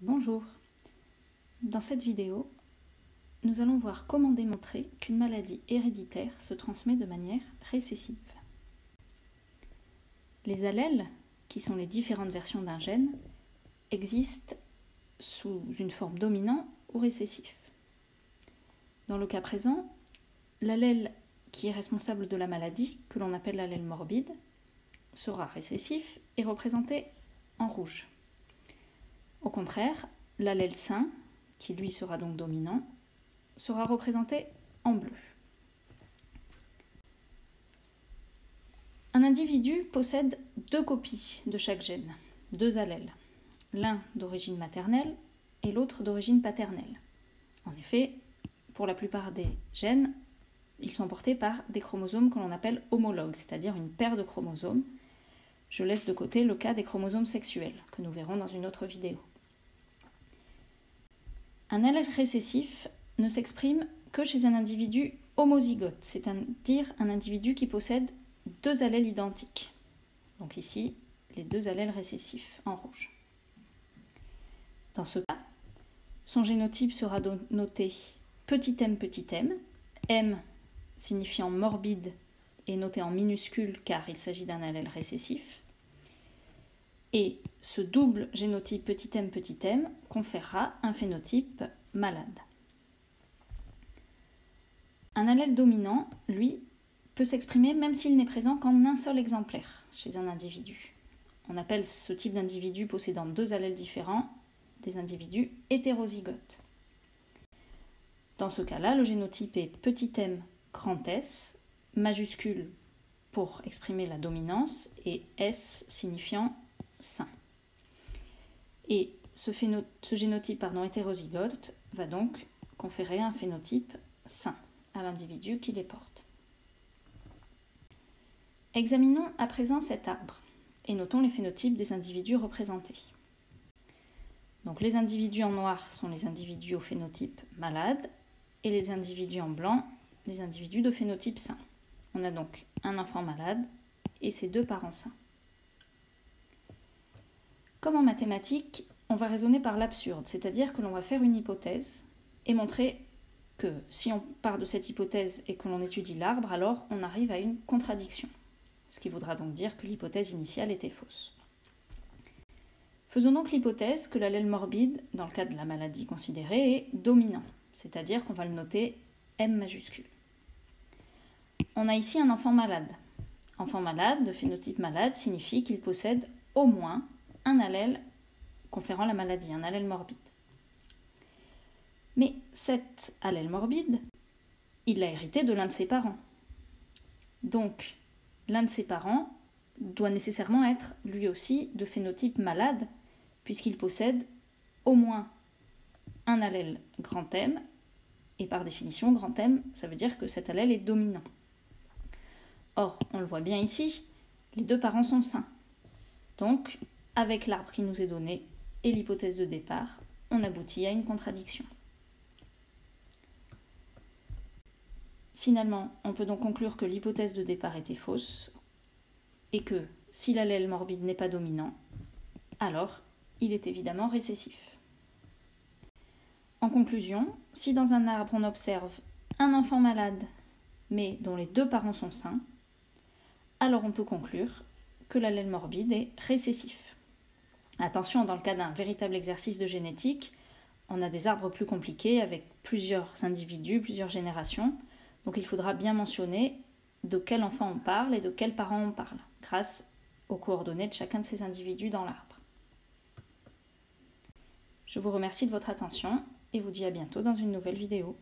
Bonjour. Dans cette vidéo, nous allons voir comment démontrer qu'une maladie héréditaire se transmet de manière récessive. Les allèles, qui sont les différentes versions d'un gène, existent sous une forme dominant ou récessif. Dans le cas présent, l'allèle qui est responsable de la maladie, que l'on appelle l'allèle morbide, sera récessif et représenté en rouge. Au contraire, l'allèle sain, qui lui sera donc dominant, sera représenté en bleu. Un individu possède deux copies de chaque gène, deux allèles, l'un d'origine maternelle et l'autre d'origine paternelle. En effet, pour la plupart des gènes, ils sont portés par des chromosomes que l'on appelle homologues, c'est-à-dire une paire de chromosomes. Je laisse de côté le cas des chromosomes sexuels, que nous verrons dans une autre vidéo. Un allèle récessif ne s'exprime que chez un individu homozygote, c'est-à-dire un individu qui possède deux allèles identiques. Donc ici, les deux allèles récessifs en rouge. Dans ce cas, son génotype sera noté petit m, m signifiant morbide est noté en minuscule car il s'agit d'un allèle récessif. Et ce double génotype petit m conférera un phénotype malade. Un allèle dominant, lui, peut s'exprimer même s'il n'est présent qu'en un seul exemplaire chez un individu. On appelle ce type d'individu possédant deux allèles différents des individus hétérozygotes. Dans ce cas-là, le génotype est petit m grand S, majuscule pour exprimer la dominance et S signifiant sain. Et ce génotype hétérozygote va donc conférer un phénotype sain à l'individu qui les porte. Examinons à présent cet arbre et notons les phénotypes des individus représentés. Donc les individus en noir sont les individus au phénotype malade et les individus en blanc, les individus de phénotype sain. On a donc un enfant malade et ses deux parents sains. Comme en mathématiques, on va raisonner par l'absurde, c'est-à-dire que l'on va faire une hypothèse et montrer que si on part de cette hypothèse et que l'on étudie l'arbre, alors on arrive à une contradiction. Ce qui voudra donc dire que l'hypothèse initiale était fausse. Faisons donc l'hypothèse que l'allèle morbide, dans le cas de la maladie considérée, est dominant, c'est-à-dire qu'on va le noter M majuscule. On a ici un enfant malade. Enfant malade, de phénotype malade, signifie qu'il possède au moins un allèle conférant la maladie, un allèle morbide. Mais cet allèle morbide, il l'a hérité de l'un de ses parents. Donc, l'un de ses parents doit nécessairement être lui aussi de phénotype malade, puisqu'il possède au moins un allèle grand M, et par définition, grand M, ça veut dire que cet allèle est dominant. Or, on le voit bien ici, les deux parents sont sains. Donc, avec l'arbre qui nous est donné et l'hypothèse de départ, on aboutit à une contradiction. Finalement, on peut donc conclure que l'hypothèse de départ était fausse et que si l'allèle morbide n'est pas dominant, alors il est évidemment récessif. En conclusion, si dans un arbre on observe un enfant malade mais dont les deux parents sont sains, alors on peut conclure que l'allèle morbide est récessif. Attention, dans le cas d'un véritable exercice de génétique, on a des arbres plus compliqués avec plusieurs individus, plusieurs générations, donc il faudra bien mentionner de quel enfant on parle et de quels parents on parle, grâce aux coordonnées de chacun de ces individus dans l'arbre. Je vous remercie de votre attention et vous dis à bientôt dans une nouvelle vidéo.